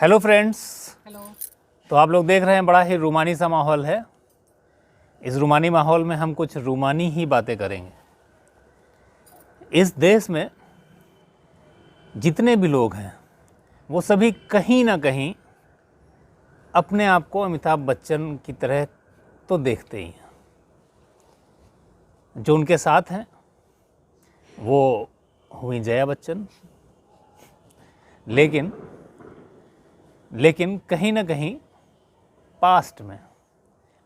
Hello friends. Hello. तो आप लोग देख रहे हैं बड़ा ही रूमानी सा माहौल है। इस रूमानी माहौल में हम कुछ रूमानी ही बातें करेंगे। इस देश में जितने भी लोग हैं वो सभी कहीं ना कहीं अपने आप को अमिताभ बच्चन की तरह तो देखते ही हैं। जो उनके साथ हैं वो हुई जया बच्चन, लेकिन कहीं ना कहीं पास्ट में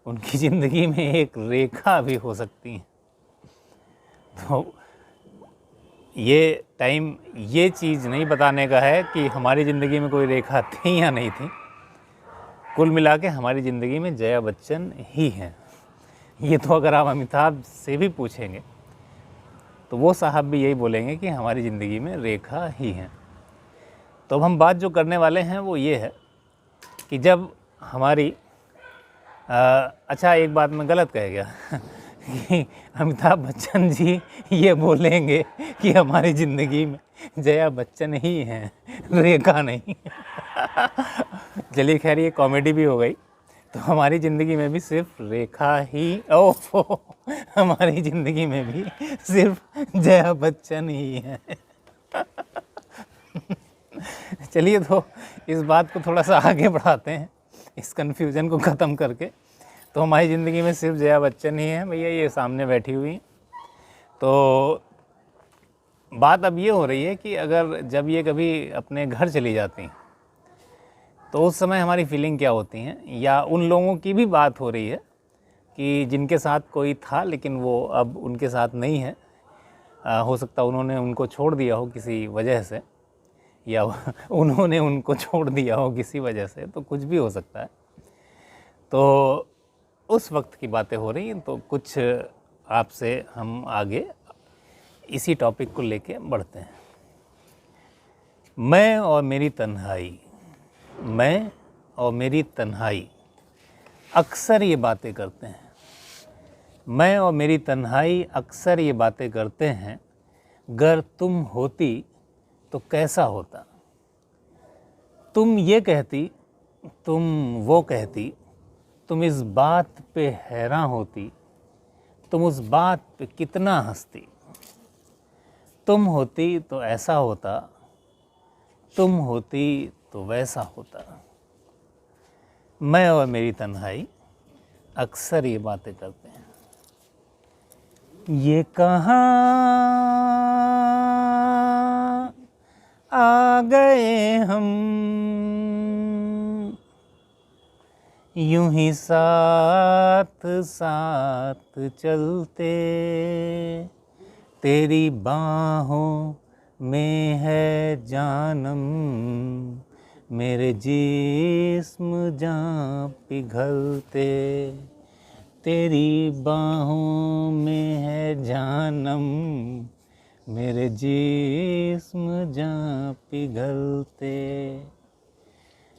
उनकी ज़िंदगी में एक रेखा भी हो सकती है। तो ये टाइम ये चीज़ नहीं बताने का है कि हमारी ज़िंदगी में कोई रेखा थी या नहीं थी। कुल मिला के हमारी ज़िंदगी में जया बच्चन ही हैं। ये तो अगर आप अमिताभ से भी पूछेंगे तो वो साहब भी यही बोलेंगे कि हमारी ज़िंदगी में रेखा ही हैं। तो अब हम बात जो करने वाले हैं वो ये है कि जब हमारी अच्छा, एक बात मैं गलत कह गया कि अमिताभ बच्चन जी ये बोलेंगे कि हमारी ज़िंदगी में जया बच्चन ही हैं, रेखा नहीं। चलिए खैर, ये कॉमेडी भी हो गई। तो हमारी ज़िंदगी में भी सिर्फ रेखा ही हमारी ज़िंदगी में भी सिर्फ जया बच्चन ही हैं। चलिए, तो इस बात को थोड़ा सा आगे बढ़ाते हैं, इस कन्फ्यूज़न को ख़त्म करके। तो हमारी ज़िंदगी में सिर्फ जया बच्चन ही हैं भैया, ये सामने बैठी हुई। तो बात अब ये हो रही है कि अगर जब ये कभी अपने घर चली जाती हैं तो उस समय हमारी फीलिंग क्या होती हैं, या उन लोगों की भी बात हो रही है कि जिनके साथ कोई था लेकिन वो अब उनके साथ नहीं है। हो सकता उन्होंने उनको छोड़ दिया हो किसी वजह से, या उन्होंने उनको छोड़ दिया हो किसी वजह से, तो कुछ भी हो सकता है। तो उस वक्त की बातें हो रही हैं। तो कुछ आपसे हम आगे इसी टॉपिक को लेके बढ़ते हैं। मैं और मेरी तन्हाई, मैं और मेरी तन्हाई अक्सर ये बातें करते हैं। मैं और मेरी तन्हाई अक्सर ये बातें करते हैं, गर तुम होती तो कैसा होता। तुम ये कहती, तुम वो कहती, तुम इस बात पे हैरान होती, तुम उस बात पे कितना हंसती। तुम होती तो ऐसा होता, तुम होती तो वैसा होता। मैं और मेरी तन्हाई अक्सर ये बातें करते हैं। ये कहाँ आ गए हम, यूं ही साथ साथ चलते, तेरी बाहों में है जानम, मेरे जिस्म जान पिघलते। तेरी बाहों में है जानम, मेरे जिस्म जान पिघलते।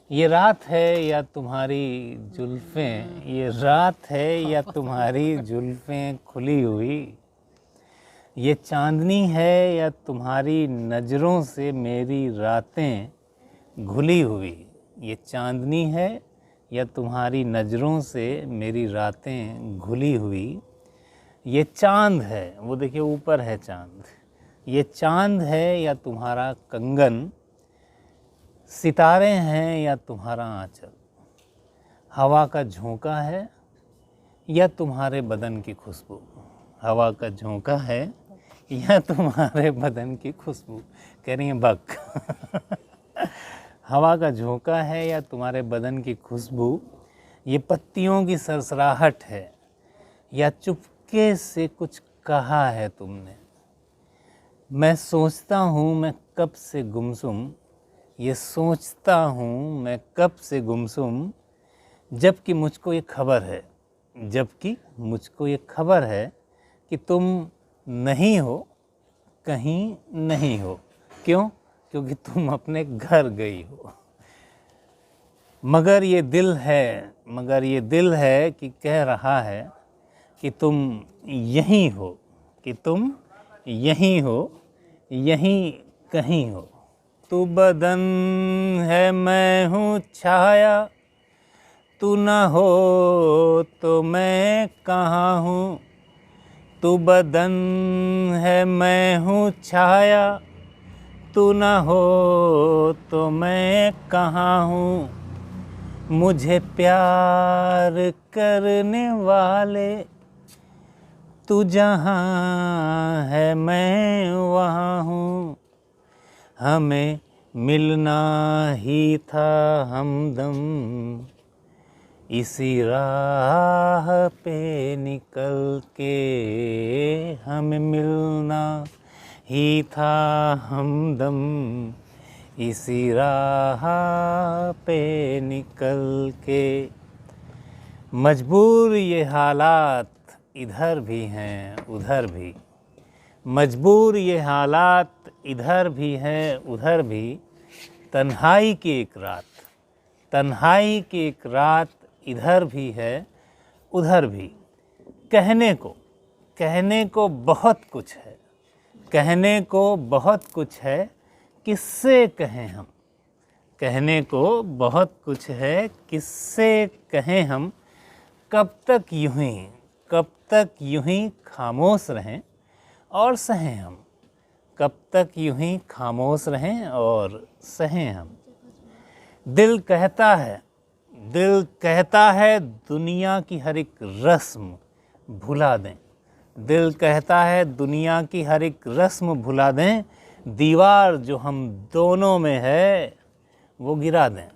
ये रात है या तुम्हारी जुल्फ़ें, ये रात है या तुम्हारी जुल्फ़ें खुली हुई, ये चांदनी है या तुम्हारी नज़रों से मेरी रातें घुली हुई। ये चांदनी है या तुम्हारी नज़रों से मेरी रातें घुली हुई। ये चांद है, वो देखिए ऊपर है चांद, ये चांद है या तुम्हारा कंगन, सितारे हैं या तुम्हारा आंचल, हवा का झोंका है या तुम्हारे बदन की खुशबू। हवा का झोंका है या तुम्हारे बदन की खुशबू, कह रही हैं बक। हवा का झोंका है या तुम्हारे बदन की खुशबू, ये पत्तियों की सरसराहट है या चुपके से कुछ कहा है तुमने। मैं सोचता हूँ मैं कब से गुमसुम, ये सोचता हूँ मैं कब से गुमसुम, जबकि मुझको ये खबर है, जबकि मुझको ये खबर है कि तुम नहीं हो, कहीं नहीं हो। क्यों? क्योंकि तुम अपने घर गई हो। मगर ये दिल है कि कह रहा है कि तुम यहीं हो, कि तुम यहीं हो, यहीं कहीं हो। तू बदन है मैं हूँ छाया, तू न हो तो मैं कहाँ हूँ। तू बदन है मैं हूँ छाया, तू न हो तो मैं कहाँ हूँ। मुझे प्यार करने वाले, तू जहाँ है मैं वहाँ हूँ। हमें मिलना ही था हमदम, इसी राह पे निकल के हमें मिलना ही था हमदम, इसी राह पे निकल के। मजबूर ये हालात इधर भी हैं उधर भी, मजबूर ये हालात इधर भी हैं उधर भी। तन्हाई की एक रात, तन्हाई की एक रात इधर भी है उधर भी। कहने को बहुत कुछ है, कहने को बहुत कुछ है, किससे कहें हम। कहने को बहुत कुछ है, किससे कहें हम। कब तक यूं ही खामोश रहें और सहें हम। कब तक यूं ही खामोश रहें और सहें हम। दिल कहता है दुनिया की हर एक रस्म भुला दें। दिल कहता है दुनिया की हर एक रस्म भुला दें। दीवार जो हम दोनों में है वो गिरा दें।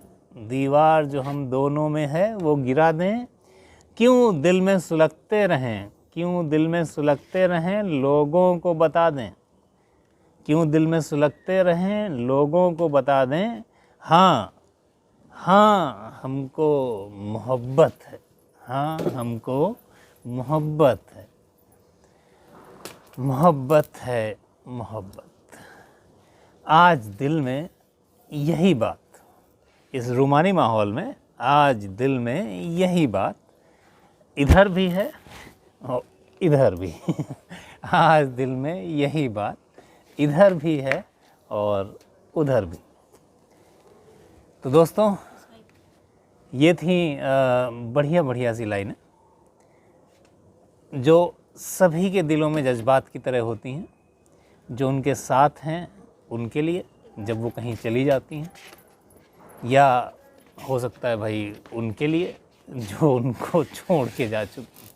दीवार जो हम दोनों में है वो गिरा दें। क्यों दिल में सुलगते रहें, क्यों दिल में सुलगते रहें, लोगों को बता दें। क्यों दिल में सुलगते रहें, लोगों को बता दें। हाँ हाँ हमको मोहब्बत है, हाँ हमको मोहब्बत है, मोहब्बत है मोहब्बत। आज दिल में यही बात, इस रूमानी माहौल में आज दिल में यही बात इधर भी है और इधर भी आज दिल में यही बात इधर भी है और उधर भी। तो दोस्तों ये थी बढ़िया बढ़िया सी लाइनें जो सभी के दिलों में जज्बात की तरह होती हैं, जो उनके साथ हैं उनके लिए जब वो कहीं चली जाती हैं, या हो सकता है भाई उनके लिए जो उनको छोड़ के जा चुकी।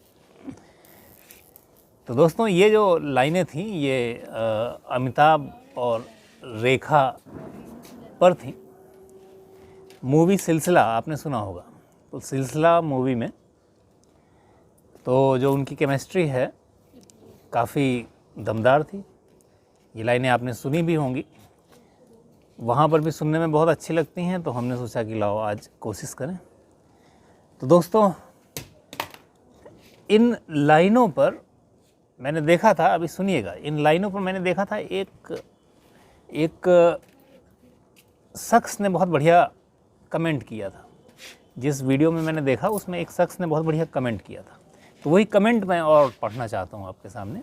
तो दोस्तों ये जो लाइनें थी ये अमिताभ और रेखा पर थी। मूवी सिलसिला आपने सुना होगा, तो सिलसिला मूवी में तो जो उनकी केमिस्ट्री है काफ़ी दमदार थी। ये लाइनें आपने सुनी भी होंगी, वहाँ पर भी सुनने में बहुत अच्छी लगती हैं, तो हमने सोचा कि लाओ आज कोशिश करें। तो दोस्तों इन लाइनों पर मैंने देखा था, अभी सुनिएगा, इन लाइनों पर मैंने देखा था एक शख्स ने बहुत बढ़िया कमेंट किया था। जिस वीडियो में मैंने देखा उसमें एक शख्स ने बहुत बढ़िया कमेंट किया था, तो वही कमेंट मैं और पढ़ना चाहता हूँ आपके सामने।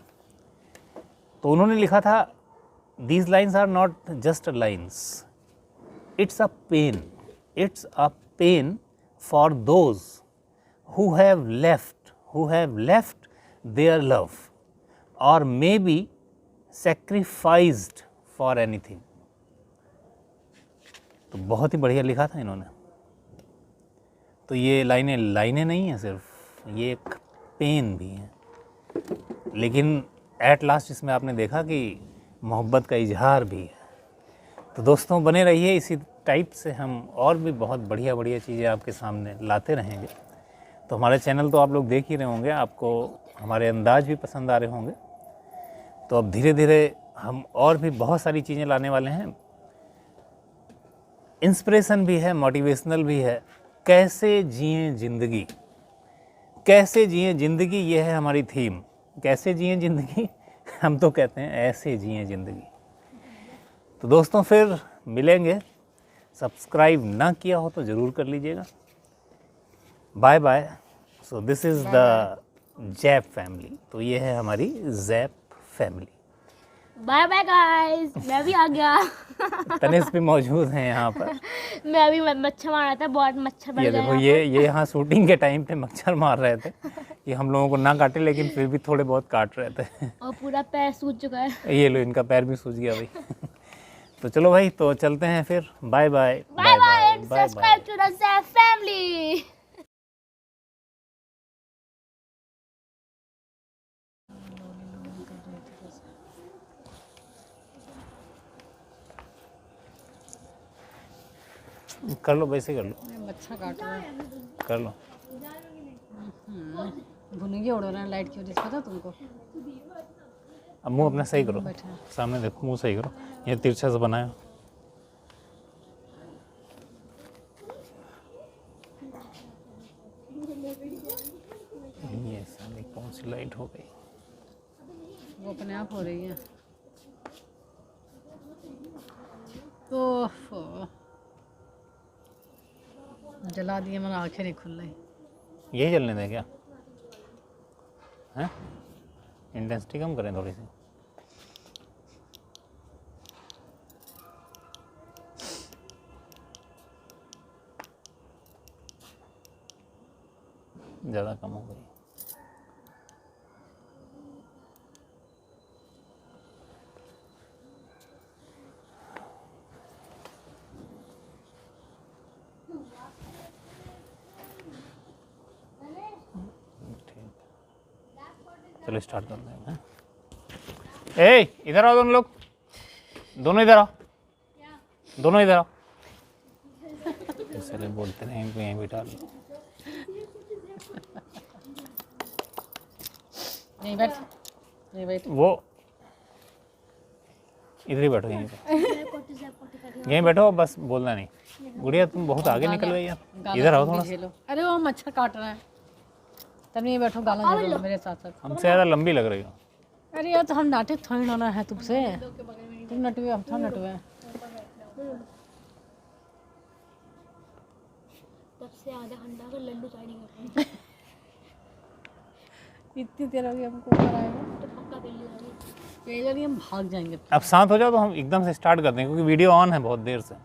तो उन्होंने लिखा था, These lines are not just lines, it's a pain. It's a pain for those who have left their love or maybe sacrificed for anything. तो बहुत ही बढ़िया लिखा था इन्होंने। तो ये लाइनें नहीं हैं सिर्फ, ये एक पेन भी है, लेकिन एट लास्ट इसमें आपने देखा कि मोहब्बत का इजहार भी है। तो दोस्तों बने रहिए, इसी टाइप से हम और भी बहुत बढ़िया बढ़िया चीज़ें आपके सामने लाते रहेंगे। तो हमारे चैनल तो आप लोग देख ही रहे होंगे, आपको हमारे अंदाज भी पसंद आ रहे होंगे। तो अब धीरे धीरे हम और भी बहुत सारी चीज़ें लाने वाले हैं। इंस्पिरेशन भी है, मोटिवेशनल भी है। कैसे जिएं ज़िंदगी, कैसे जिएं ज़िंदगी, ये है हमारी थीम। कैसे जिएं ज़िंदगी, हम तो कहते हैं ऐसे जिएं ज़िंदगी। तो दोस्तों फिर मिलेंगे। सब्सक्राइब ना किया हो तो ज़रूर कर लीजिएगा। Bye bye. So this is the Zap family. तो ये है हमारी Zap family. Bye bye guys, मैं भी आ गया। तनिष्क भी मौजूद हैं यहाँ पर। मैं भी मच्छर मार रहा था, बहुत मच्छर बढ़ ये गया देखो, यहाँ ये यहाँ शूटिंग के टाइम पे मच्छर मार रहे थे। ये हम लोगों को ना काटे, लेकिन फिर भी थोड़े बहुत काट रहे थे। पर। और पूरा पैर सूज चुका है। ये लो, इनका पैर भी सूज गया भाई। तो चलो भाई, तो चलते हैं फिर। Bye bye bye bye and subscribe to the Zap family. कर लो, वैसे कर लो, अच्छा काट रहा है। कर लो। भुनगे उड़ रहे हैं लाइट की वजह से, पता तुमको? अब मुंह अपना सही करो, बैठा सामने देखो, मुंह सही करो, ये तिरछा से बनाया। ये साली कौन सी लाइट हो गई? वो अपने आप हो रही है। ओफो, जला दिए, मेरा आंखें नहीं खुल रही। यही जलने दें क्या? हैं? इंटेंसिटी कम करें थोड़ी सी। ज़्यादा कम हो गई। चलो स्टार्ट कर दें। ए, इधर आओ दोनों लोग, दोनों इधर आओ, दोनों इधर आओ। इसलिए बोलते नहीं, इनको यहीं बिठा लो। नहीं बैठ, नहीं बैठ। वो इधर ही बैठो, यहीं पे, यहीं बैठो, बस बोलना नहीं। गुड़िया तुम बहुत आगे निकल गई यार, इधर आओ थोड़ा सा। अरे वो मच्छर काट रहा है, तब नहीं बैठो, गाला दे दो मेरे साथ साथ। हमसे ज़्यादा लंबी लग रही हो। अरे यार, तो हम नाटे थोड़ी ना है तुमसे, तुम नटुए, हम थोड़ा नटुए। तब से आधा घंटा का लल्लू चाटी कर रहे हैं। इतनी देर हो गई हमको कराएगा, तो पक्का कर लिया। पहले नहीं हम भाग जाएंगे। अब शांत हो जाओ तो हम एकदम से स्टार्ट करते हैं, क्योंकि वीडियो ऑन है बहुत देर से।